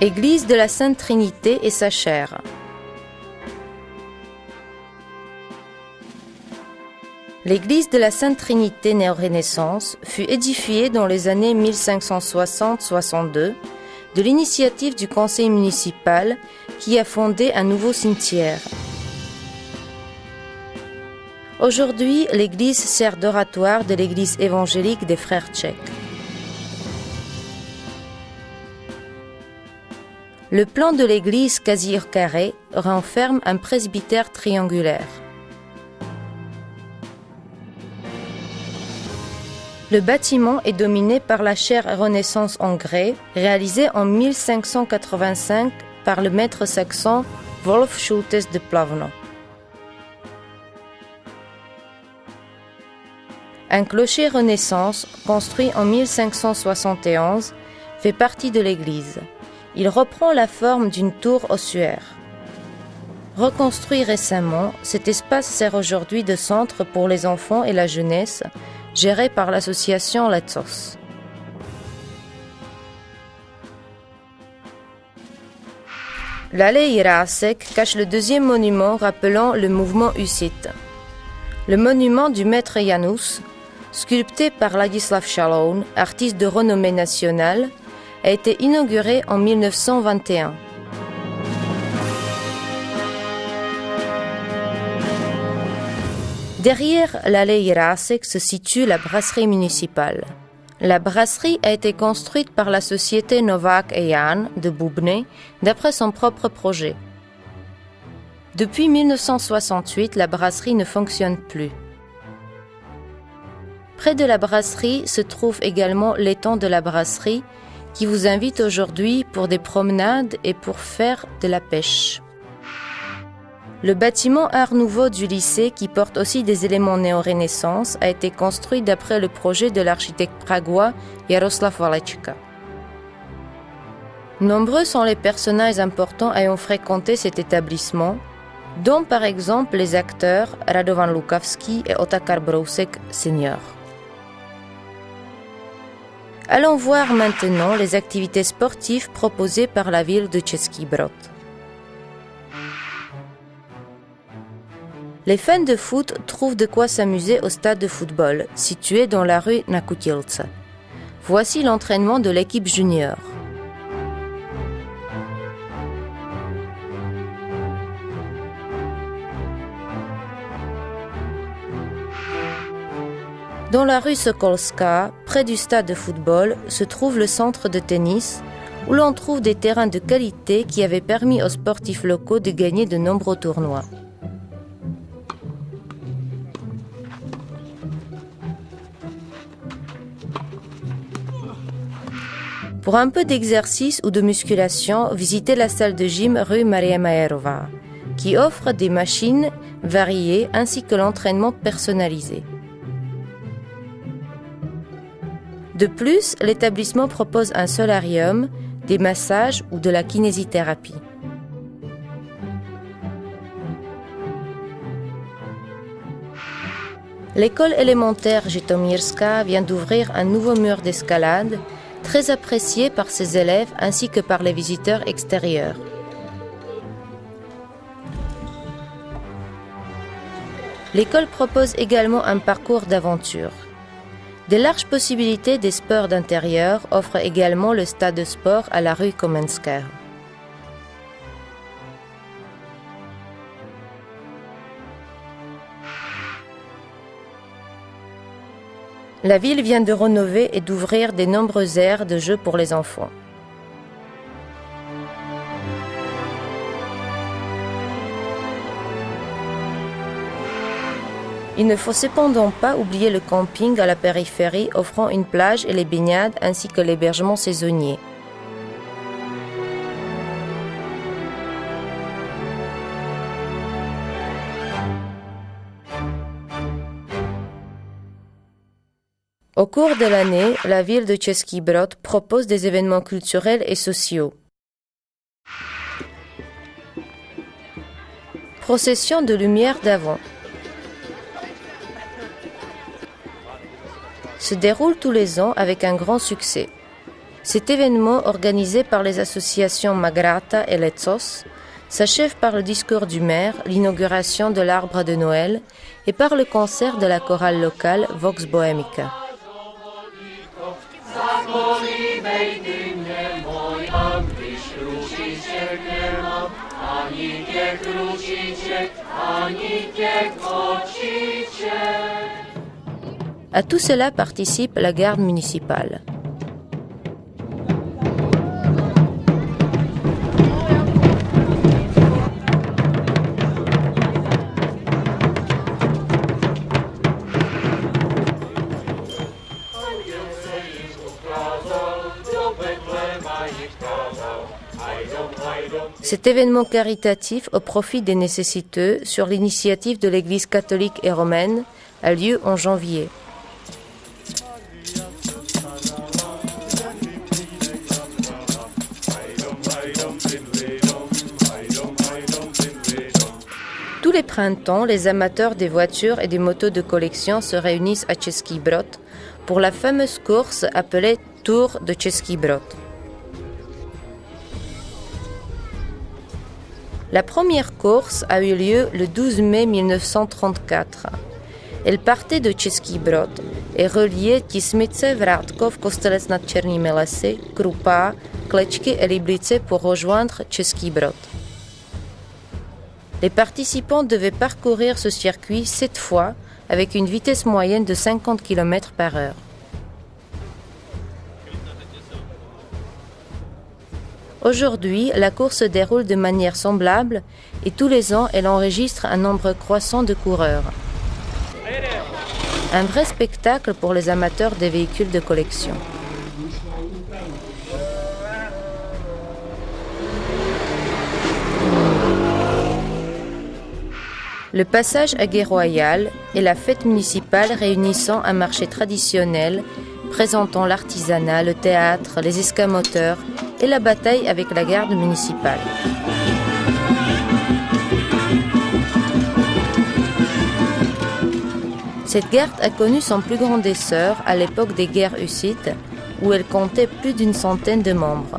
Église de la Sainte Trinité et sa chaire. L'église de la Sainte Trinité néo-Renaissance fut édifiée dans les années 1560-62 de l'initiative du conseil municipal qui a fondé un nouveau cimetière. Aujourd'hui, l'église sert d'oratoire de l'église évangélique des Frères tchèques. Le plan de l'église quasi carré renferme un presbytère triangulaire. Le bâtiment est dominé par la chaire Renaissance en grès, réalisée en 1585 par le maître saxon Wolf Schultes de Plavno. Un clocher Renaissance, construit en 1571, fait partie de l'église. Il reprend la forme d'une tour ossuaire. Reconstruit récemment, cet espace sert aujourd'hui de centre pour les enfants et la jeunesse, géré par l'association Letsos. L'allée Jirásek cache le deuxième monument rappelant le mouvement hussite. Le monument du maître Janus, sculpté par Ladislav Šaloun, artiste de renommée nationale, a été inauguré en 1921. Derrière l'allée Jirásek se situe la brasserie municipale. La brasserie a été construite par la société Novák et Jan de Bubny d'après son propre projet. Depuis 1968, la brasserie ne fonctionne plus. Près de la brasserie se trouve également l'étang de la brasserie qui vous invite aujourd'hui pour des promenades et pour faire de la pêche. Le bâtiment Art Nouveau du lycée, qui porte aussi des éléments néo-Renaissance, a été construit d'après le projet de l'architecte pragois Jaroslav Valečka. Nombreux sont les personnages importants ayant fréquenté cet établissement, dont par exemple les acteurs Radovan Lukavský et Otakar Brousek Sr. Allons voir maintenant les activités sportives proposées par la ville de Český Brod. Les fans de foot trouvent de quoi s'amuser au stade de football, situé dans la rue Nakutilce. Voici l'entraînement de l'équipe junior. Dans la rue Sokolska, près du stade de football, se trouve le centre de tennis, où l'on trouve des terrains de qualité qui avaient permis aux sportifs locaux de gagner de nombreux tournois. Pour un peu d'exercice ou de musculation, visitez la salle de gym rue Maria Majerova, qui offre des machines variées ainsi que l'entraînement personnalisé. De plus, l'établissement propose un solarium, des massages ou de la kinésithérapie. L'école élémentaire Jitomirska vient d'ouvrir un nouveau mur d'escalade, très apprécié par ses élèves ainsi que par les visiteurs extérieurs. L'école propose également un parcours d'aventure. De larges possibilités des sports d'intérieur offrent également le stade de sport à la rue Komenskaya. La ville vient de rénover et d'ouvrir de nombreuses aires de jeux pour les enfants. Il ne faut cependant pas oublier le camping à la périphérie offrant une plage et les baignades ainsi que l'hébergement saisonnier. Au cours de l'année, la ville de Český Brod propose des événements culturels et sociaux. Procession de lumière d'Avon se déroule tous les ans avec un grand succès. Cet événement, organisé par les associations Magrata et Letsos, s'achève par le discours du maire, l'inauguration de l'arbre de Noël et par le concert de la chorale locale Vox Bohemica. À tout cela participe la garde municipale. Cet événement caritatif au profit des nécessiteux, sur l'initiative de l'Église catholique et romaine, a lieu en janvier. Tous les printemps, les amateurs des voitures et des motos de collection se réunissent à Český Brod pour la fameuse course appelée Tour de Český Brod. La première course a eu lieu le 12 mai 1934. Elle partait de Český Brod et reliait Tismice, Vrátkov, Kostelec nad Černými lesy, Krupá, Klečky et Liblice pour rejoindre Český Brod. Les participants devaient parcourir ce circuit 7 fois avec une vitesse moyenne de 50 km par heure. Aujourd'hui, la course se déroule de manière semblable et tous les ans, elle enregistre un nombre croissant de coureurs. Un vrai spectacle pour les amateurs des véhicules de collection. Le passage à Gué Royal est la fête municipale réunissant un marché traditionnel présentant l'artisanat, le théâtre, les escamoteurs et la bataille avec la garde municipale. Cette garde a connu son plus grand essor à l'époque des guerres hussites, où elle comptait plus d'une centaine de membres.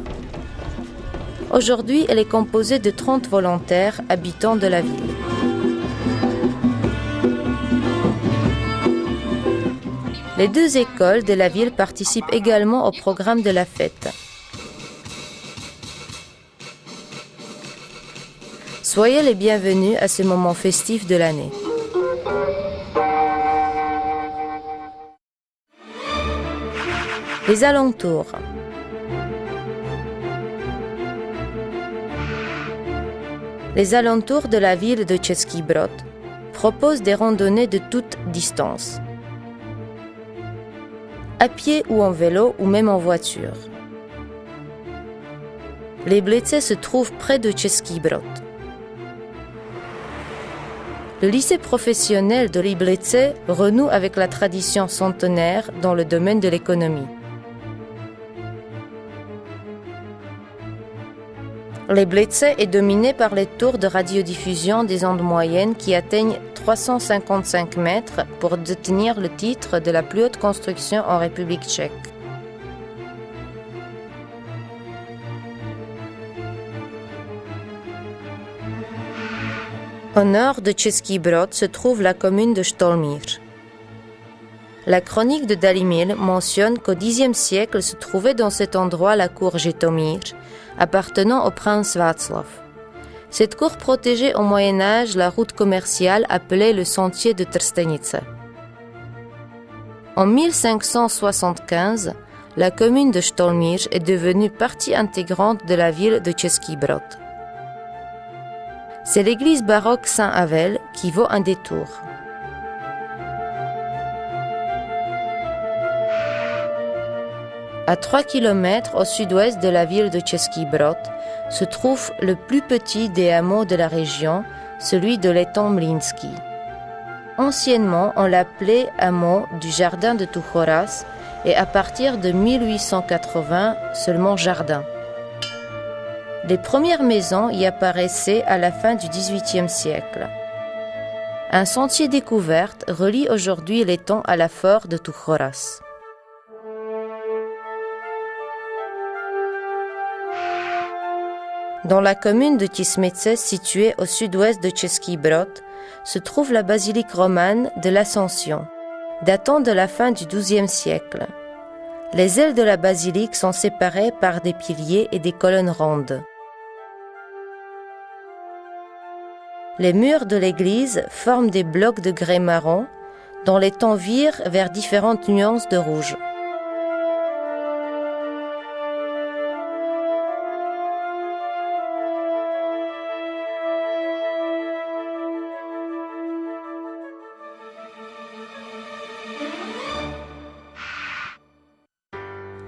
Aujourd'hui, elle est composée de 30 volontaires habitants de la ville. Les 2 écoles de la ville participent également au programme de la fête. Soyez les bienvenus à ce moment festif de l'année. Les alentours. Les alentours de la ville de Český Brod proposent des randonnées de toute distance. À pied ou en vélo ou même en voiture. Liblice se trouve près de Český Brod. Le lycée professionnel de Liblice renoue avec la tradition centenaire dans le domaine de l'économie. Liblice est dominé par les tours de radiodiffusion des ondes moyennes qui atteignent 355 mètres pour détenir le titre de la plus haute construction en République tchèque. Au nord de Český Brod se trouve la commune de Štolmíř. La chronique de Dalimil mentionne qu'au Xe siècle se trouvait dans cet endroit la cour Žitomíř, appartenant au prince Václav. Cette cour protégeait au Moyen-Âge la route commerciale appelée le sentier de Trstenice. En 1575, la commune de Štolmíř est devenue partie intégrante de la ville de Český Brod. C'est l'église baroque Saint-Havel qui vaut un détour. À 3 km au sud-ouest de la ville de Český Brod se trouve le plus petit des hameaux de la région, celui de l'étang Mlýnský. Anciennement, on l'appelait hameau du jardin de Tuchoras et à partir de 1880, seulement jardin. Les premières maisons y apparaissaient à la fin du XVIIIe siècle. Un sentier découvert relie aujourd'hui l'étang à la forêt de Tuchoras. Dans la commune de Tismece, située au sud-ouest de Český Brod, se trouve la basilique romane de l'Ascension, datant de la fin du XIIe siècle. Les ailes de la basilique sont séparées par des piliers et des colonnes rondes. Les murs de l'église forment des blocs de grès marron dont les tons virent vers différentes nuances de rouge.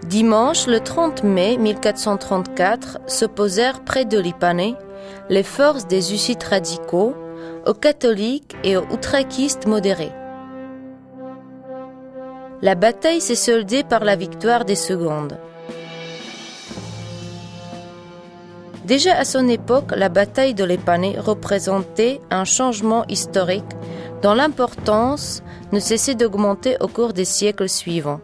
Dimanche, le 30 mai 1434, s'opposèrent près de Lipané les forces des hussites radicaux aux catholiques et aux outrequistes modérés. La bataille s'est soldée par la victoire des secondes. Déjà à son époque, la bataille de Lipané représentait un changement historique dont l'importance ne cessait d'augmenter au cours des siècles suivants.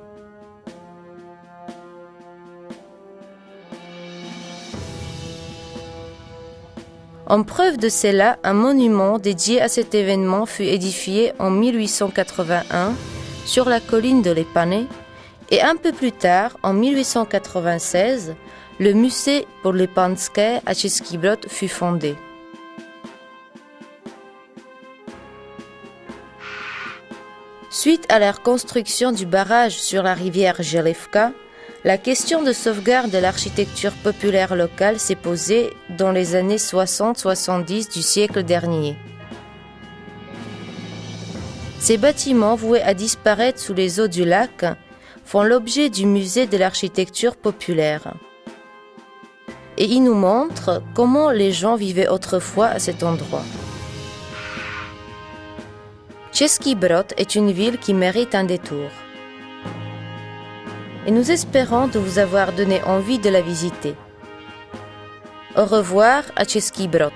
En preuve de cela, un monument dédié à cet événement fut édifié en 1881 sur la colline de Lipané et un peu plus tard, en 1896, le musée pour Lipanské à Český Brod fut fondé. Suite à la construction du barrage sur la rivière Želivka, la question de sauvegarde de l'architecture populaire locale s'est posée dans les années 60-70 du siècle dernier. Ces bâtiments voués à disparaître sous les eaux du lac font l'objet du musée de l'architecture populaire. Et ils nous montrent comment les gens vivaient autrefois à cet endroit. Český Brod est une ville qui mérite un détour. Et nous espérons de vous avoir donné envie de la visiter. Au revoir à Český Brod.